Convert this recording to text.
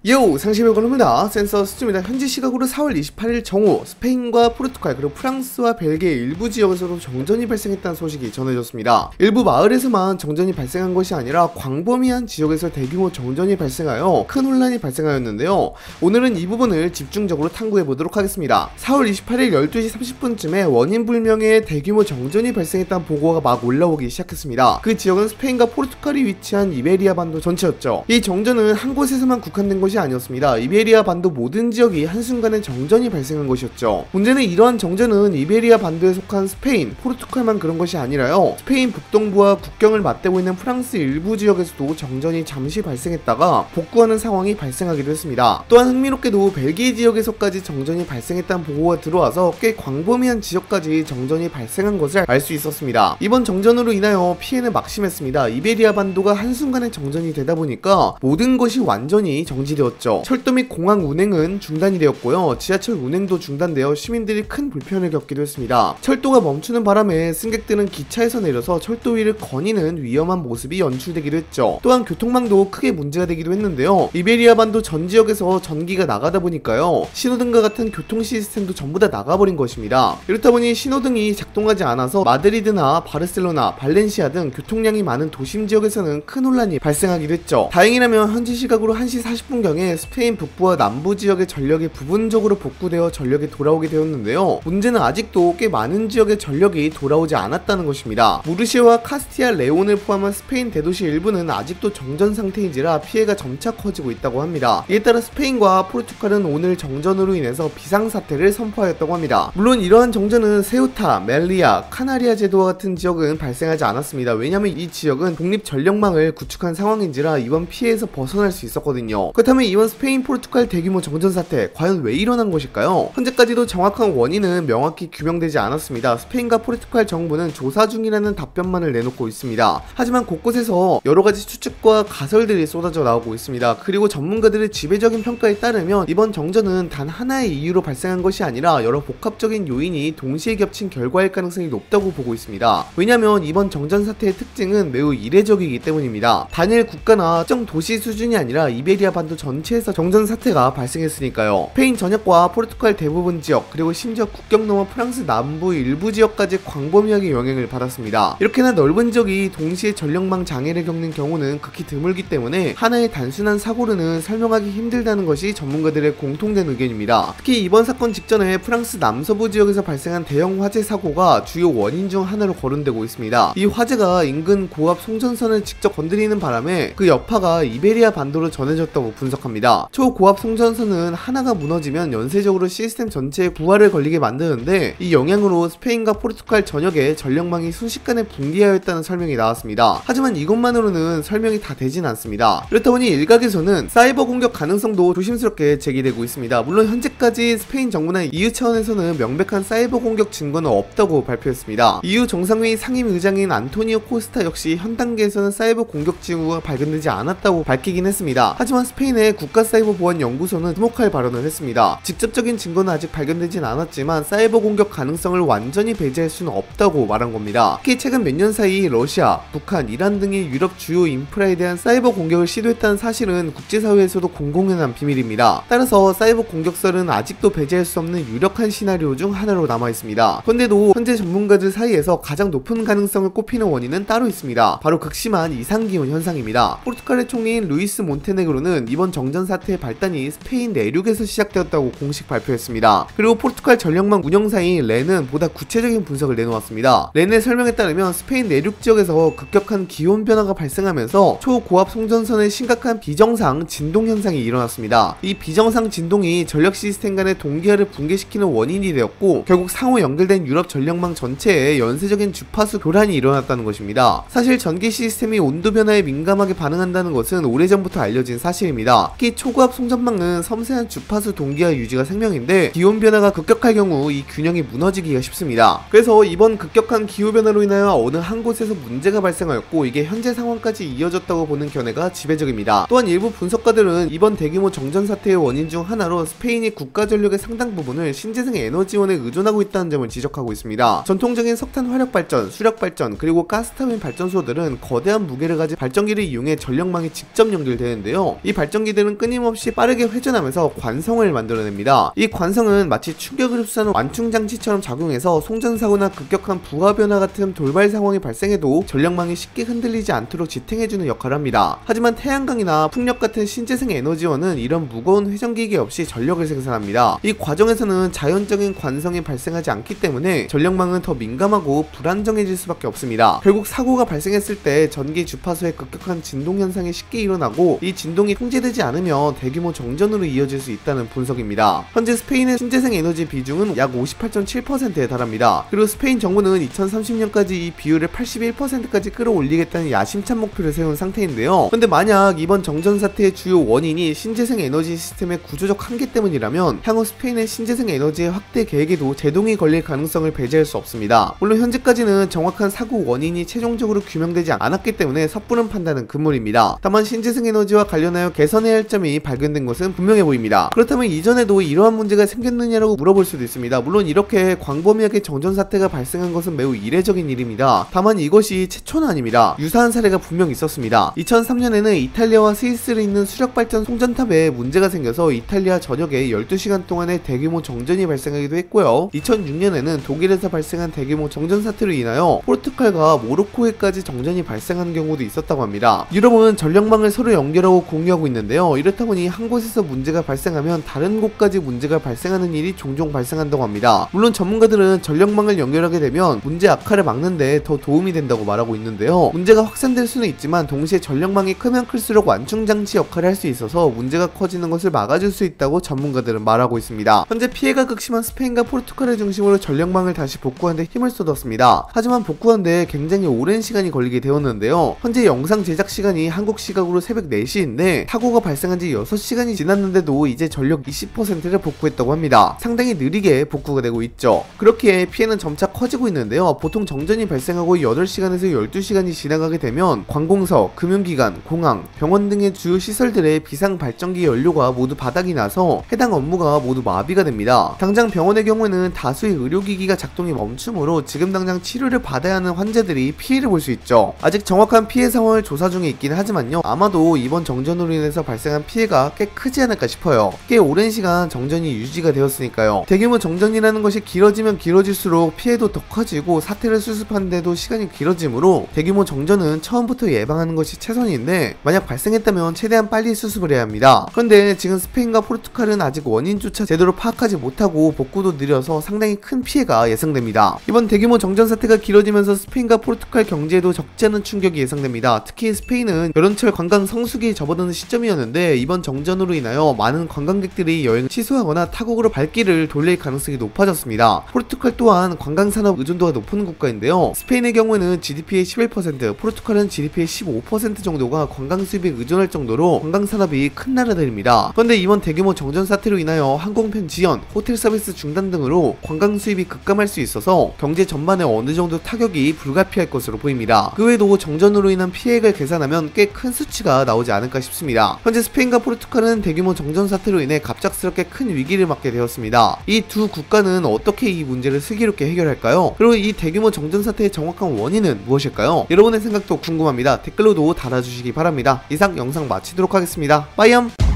요! 상심의 권입니다. 센서 수준입니다. 현지 시각으로 4월 28일 정오 스페인과 포르투갈 그리고 프랑스와 벨기에 일부 지역에서도 정전이 발생했다는 소식이 전해졌습니다. 일부 마을에서만 정전이 발생한 것이 아니라 광범위한 지역에서 대규모 정전이 발생하여 큰 혼란이 발생하였는데요. 오늘은 이 부분을 집중적으로 탐구해보도록 하겠습니다. 4월 28일 12시 30분쯤에 원인 불명의 대규모 정전이 발생했다는 보고가 막 올라오기 시작했습니다. 그 지역은 스페인과 포르투갈이 위치한 이베리아 반도 전체였죠. 이 정전은 한 곳에서만 국한된 것이 아니었습니다. 이베리아 반도 모든 지역이 한순간에 정전이 발생한 것이었죠. 문제는 이러한 정전은 이베리아 반도에 속한 스페인, 포르투갈만 그런 것이 아니라요. 스페인 북동부와 국경을 맞대고 있는 프랑스 일부 지역에서도 정전이 잠시 발생했다가 복구하는 상황이 발생하기도 했습니다. 또한 흥미롭게도 벨기에 지역에서까지 정전이 발생했다는 보고가 들어와서 꽤 광범위한 지역까지 정전이 발생한 것을 알 수 있었습니다. 이번 정전으로 인하여 피해는 막심했습니다. 이베리아 반도가 한순간에 정전이 되다 보니까 모든 것이 완전히 정지되었습니다. 철도 및 공항 운행은 중단이 되었고요. 지하철 운행도 중단되어 시민들이 큰 불편을 겪기도 했습니다. 철도가 멈추는 바람에 승객들은 기차에서 내려서 철도 위를 거니는 위험한 모습이 연출되기도 했죠. 또한 교통망도 크게 문제가 되기도 했는데요. 이베리아 반도 전 지역에서 전기가 나가다 보니까요. 신호등과 같은 교통 시스템도 전부 다 나가버린 것입니다. 이렇다 보니 신호등이 작동하지 않아서 마드리드나 바르셀로나, 발렌시아 등 교통량이 많은 도심 지역에서는 큰 혼란이 발생하기도 했죠. 다행이라면 현지 시각으로 1시 40분경에 스페인 북부와 남부 지역의 전력이 부분적으로 복구되어 전력이 돌아오게 되었는데요. 문제는 아직도 꽤 많은 지역의 전력이 돌아오지 않았다는 것입니다. 무르시아와 카스티아 레온을 포함한 스페인 대도시 일부는 아직도 정전 상태인지라 피해가 점차 커지고 있다고 합니다. 이에 따라 스페인과 포르투갈은 오늘 정전으로 인해서 비상사태를 선포하였다고 합니다. 물론 이러한 정전은 세우타, 멜리아, 카나리아 제도와 같은 지역은 발생하지 않았습니다. 왜냐하면 이 지역은 독립전력망을 구축한 상황인지라 이번 피해에서 벗어날 수 있었거든요. 그렇다면 이번 스페인 포르투갈 대규모 정전 사태 과연 왜 일어난 것일까요? 현재까지도 정확한 원인은 명확히 규명되지 않았습니다. 스페인과 포르투갈 정부는 조사 중이라는 답변만을 내놓고 있습니다. 하지만 곳곳에서 여러가지 추측과 가설들이 쏟아져 나오고 있습니다. 그리고 전문가들의 지배적인 평가에 따르면 이번 정전은 단 하나의 이유로 발생한 것이 아니라 여러 복합적인 요인이 동시에 겹친 결과일 가능성이 높다고 보고 있습니다. 왜냐하면 이번 정전 사태의 특징은 매우 이례적이기 때문입니다. 단일 국가나 특정 도시 수준이 아니라 이베리아 반도 전체에서 정전 사태가 발생했으니까요. 스페인 전역과 포르투갈 대부분 지역, 그리고 심지어 국경 넘어 프랑스 남부 일부 지역까지 광범위하게 영향을 받았습니다. 이렇게나 넓은 지역이 동시에 전력망 장애를 겪는 경우는 극히 드물기 때문에 하나의 단순한 사고로는 설명하기 힘들다는 것이 전문가들의 공통된 의견입니다. 특히 이번 사건 직전에 프랑스 남서부 지역에서 발생한 대형 화재 사고가 주요 원인 중 하나로 거론되고 있습니다. 이 화재가 인근 고압 송전선을 직접 건드리는 바람에 그 여파가 이베리아 반도로 전해졌다고 분석합니다. 초고압 송전선은 하나가 무너지면 연쇄적으로 시스템 전체에 부하를 걸리게 만드는데 이 영향으로 스페인과 포르투갈 전역에 전력망이 순식간에 붕괴하였다는 설명이 나왔습니다. 하지만 이것만으로는 설명이 다 되진 않습니다. 그렇다 보니 일각에서는 사이버 공격 가능성도 조심스럽게 제기되고 있습니다. 물론 현재까지 스페인 정부나 EU 차원에서는 명백한 사이버 공격 증거는 없다고 발표했습니다. EU 정상회의 상임의장인 안토니오 코스타 역시 현 단계에서는 사이버 공격 징후가 발견되지 않았다고 밝히긴 했습니다. 하지만 스페인의 국가사이버보안연구소는 주목할 발언을 했습니다. 직접적인 증거는 아직 발견되진 않았지만 사이버 공격 가능성을 완전히 배제할 수는 없다고 말한 겁니다. 특히 최근 몇 년 사이 러시아, 북한, 이란 등의 유럽 주요 인프라에 대한 사이버 공격을 시도했다는 사실은 국제사회에서도 공공연한 비밀입니다. 따라서 사이버 공격설은 아직도 배제할 수 없는 유력한 시나리오 중 하나로 남아있습니다. 그런데도 현재 전문가들 사이에서 가장 높은 가능성을 꼽히는 원인은 따로 있습니다. 바로 극심한 이상기온 현상입니다. 포르투갈의 총리인 루이스 몬테네그로는 이번 정전 사태의 발단이 스페인 내륙에서 시작되었다고 공식 발표했습니다. 그리고 포르투갈 전력망 운영사인 렌은 보다 구체적인 분석을 내놓았습니다. 렌의 설명에 따르면 스페인 내륙 지역에서 급격한 기온 변화가 발생하면서 초고압 송전선의 심각한 비정상 진동 현상이 일어났습니다. 이 비정상 진동이 전력 시스템 간의 동기화를 붕괴시키는 원인이 되었고 결국 상호 연결된 유럽 전력망 전체에 연쇄적인 주파수 교란이 일어났다는 것입니다. 사실 전기 시스템이 온도 변화에 민감하게 반응한다는 것은 오래전부터 알려진 사실입니다. 특히 초고압 송전망은 섬세한 주파수 동기화 유지가 생명인데 기온 변화가 급격할 경우 이 균형이 무너지기가 쉽습니다. 그래서 이번 급격한 기후변화로 인하여 어느 한 곳에서 문제가 발생하였고 이게 현재 상황까지 이어졌다고 보는 견해가 지배적입니다. 또한 일부 분석가들은 이번 대규모 정전 사태의 원인 중 하나로 스페인이 국가 전력의 상당 부분을 신재생 에너지원에 의존하고 있다는 점을 지적하고 있습니다. 전통적인 석탄 화력 발전, 수력 발전, 그리고 가스터빈 발전소들은 거대한 무게를 가진 발전기를 이용해 전력망에 직접 연결되는데요. 이 발전기들은 전기들은 끊임없이 빠르게 회전하면서 관성을 만들어냅니다. 이 관성은 마치 충격을 흡수하는 완충장치처럼 작용해서 송전사고나 급격한 부하 변화 같은 돌발 상황이 발생해도 전력망이 쉽게 흔들리지 않도록 지탱해주는 역할을 합니다. 하지만 태양광이나 풍력 같은 신재생 에너지원은 이런 무거운 회전기계 없이 전력을 생산합니다. 이 과정에서는 자연적인 관성이 발생하지 않기 때문에 전력망은 더 민감하고 불안정해질 수밖에 없습니다. 결국 사고가 발생했을 때 전기 주파수의 급격한 진동 현상이 쉽게 일어나고 이 진동이 통제되지 않으면 대규모 정전으로 이어질 수 있다는 분석입니다. 현재 스페인의 신재생 에너지 비중은 약 58.7%에 달합니다. 그리고 스페인 정부는 2030년까지 이 비율을 81%까지 끌어올리겠다는 야심찬 목표를 세운 상태인데요. 근데 만약 이번 정전 사태의 주요 원인이 신재생 에너지 시스템의 구조적 한계 때문이라면 향후 스페인의 신재생 에너지의 확대 계획에도 제동이 걸릴 가능성을 배제할 수 없습니다. 물론 현재까지는 정확한 사고 원인이 최종적으로 규명되지 않았기 때문에 섣부른 판단은 금물입니다. 다만 신재생 에너지와 관련하여 개선해야 할 점이 발견된 것은 분명해 보입니다. 그렇다면 이전에도 이러한 문제가 생겼느냐라고 물어볼 수도 있습니다. 물론 이렇게 광범위하게 정전 사태가 발생한 것은 매우 이례적인 일입니다. 다만 이것이 최초는 아닙니다. 유사한 사례가 분명 있었습니다. 2003년에는 이탈리아와 스위스를 잇는 수력발전 송전탑에 문제가 생겨서 이탈리아 전역에 12시간 동안의 대규모 정전이 발생하기도 했고요. 2006년에는 독일에서 발생한 대규모 정전 사태로 인하여 포르투갈과 모로코에까지 정전이 발생한 경우도 있었다고 합니다. 유럽은 전력망을 서로 연결하고 공유하고 있는데요. 이렇다 보니 한 곳에서 문제가 발생하면 다른 곳까지 문제가 발생하는 일이 종종 발생한다고 합니다. 물론 전문가들은 전력망을 연결하게 되면 문제 악화를 막는데 더 도움이 된다고 말하고 있는데요. 문제가 확산될 수는 있지만 동시에 전력망이 크면 클수록 완충장치 역할을 할 수 있어서 문제가 커지는 것을 막아줄 수 있다고 전문가들은 말하고 있습니다. 현재 피해가 극심한 스페인과 포르투갈을 중심으로 전력망을 다시 복구하는 데 힘을 쏟았습니다. 하지만 복구하는 데 굉장히 오랜 시간이 걸리게 되었는데요. 현재 영상 제작 시간이 한국 시각으로 새벽 4시인데 사고가 발생한 지 6시간이 지났는데도 이제 전력 20%를 복구했다고 합니다. 상당히 느리게 복구가 되고 있죠. 그렇기에 피해는 점차 커지고 있는데요. 보통 정전이 발생하고 8시간에서 12시간이 지나가게 되면 관공서, 금융기관, 공항, 병원 등의 주요 시설들의 비상 발전기 연료가 모두 바닥이 나서 해당 업무가 모두 마비가 됩니다. 당장 병원의 경우에는 다수의 의료기기가 작동이 멈추므로 지금 당장 치료를 받아야 하는 환자들이 피해를 볼 수 있죠. 아직 정확한 피해 상황을 조사 중에 있긴 하지만요. 아마도 이번 정전으로 인해서 발생한 피해가 꽤 크지 않을까 싶어요. 꽤 오랜 시간 정전이 유지가 되었으니까요. 대규모 정전이라는 것이 길어지면 길어질수록 피해도 더 커지고 사태를 수습하는데도 시간이 길어지므로 대규모 정전은 처음부터 예방하는 것이 최선인데 만약 발생했다면 최대한 빨리 수습을 해야 합니다. 그런데 지금 스페인과 포르투갈은 아직 원인조차 제대로 파악하지 못하고 복구도 느려서 상당히 큰 피해가 예상됩니다. 이번 대규모 정전 사태가 길어지면서 스페인과 포르투갈 경제에도 적지 않은 충격이 예상됩니다. 특히 스페인은 여름철 관광 성수기에 접어드는 시점이었는데 이번 정전으로 인하여 많은 관광객들이 여행을 취소하거나 타국으로 발길을 돌릴 가능성이 높아졌습니다. 포르투갈 또한 관광산업 의존도가 높은 국가인데요. 스페인의 경우에는 GDP의 11%, 포르투갈은 GDP의 15% 정도가 관광 수입에 의존할 정도로 관광산업이 큰 나라들입니다. 그런데 이번 대규모 정전 사태로 인하여 항공편 지연, 호텔 서비스 중단 등으로 관광 수입이 급감할 수 있어서 경제 전반에 어느 정도 타격이 불가피할 것으로 보입니다. 그 외에도 정전으로 인한 피해를 계산하면 꽤 큰 수치가 나오지 않을까 싶습니다. 현재 스페인과 포르투갈은 대규모 정전 사태로 인해 갑작스럽게 큰 위기를 맞게 되었습니다. 이 두 국가는 어떻게 이 문제를 슬기롭게 해결할까요? 그리고 이 대규모 정전 사태의 정확한 원인은 무엇일까요? 여러분의 생각도 궁금합니다. 댓글로도 달아주시기 바랍니다. 이상 영상 마치도록 하겠습니다. 빠이염!